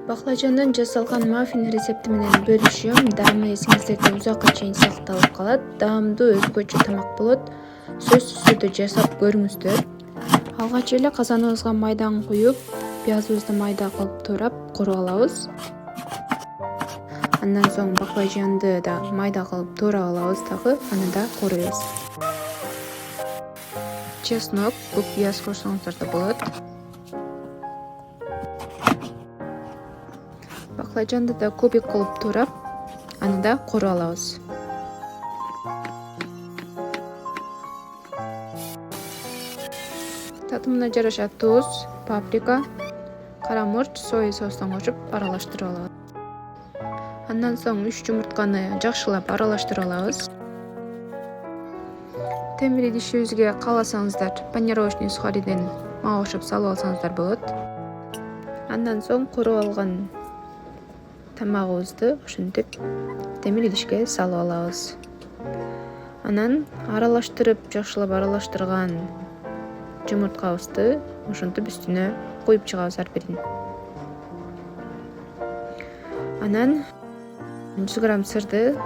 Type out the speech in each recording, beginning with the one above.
Баклажандан жасалган маффин рецепти менен бөлүшөм. Даамы эсиңиздерде узакка чейин сакталып калат. Даамдуу өзгөчө тамак болот. Сөзсүз түрдө жасап көрүңүздөр. Алгач эле казаныбызга майдан куюп, пиязыбызды майда кылып туурап куруп алабыз. Андан соң баклажанды да майда кылып туурап алабыз дагы, аны да куурайбыз. Чеснок, көк пияз кошсоңуздар да болот. Баклажанды да кубик кылып туурап, аны да куруп алабыз. Татымына жараша туз, паприка, кара мурч, соя соустан кошуп аралаштырып алабыз. Андан соң 3 жумуртканы жакшылап аралаштырып алабыз. Темир идишибизге кааласаңыздар панировочный сухариден мага окшоп салып алсаңыздар болот. Андан соң куруп алган тамагыбызды ошентип темир идишке салып алабыз. Анан жакшылап аралаштырган жумурткабызды ошентип үстүнө куюп чыгабыз ар бирин. Анан 100 грамм сырды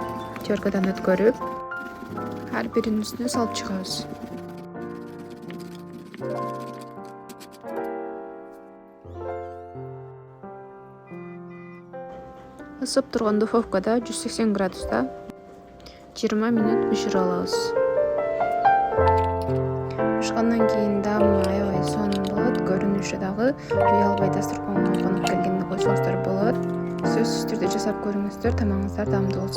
теркадан өткөрүп, ар биринин үстүнө салып чыгабыз. Ысып турган духовкада 180 градуста 20 мүнөт бышырып алабыз. Бышкандан кийин даамы аябай сонун болот. Көрүнүшү дагы уялбай дасторконго конуп келгенде койсоңуздар болот. Сөзсүз түрдө жасап көрүңүздөр, тамагыңыздар даамдуу болсун.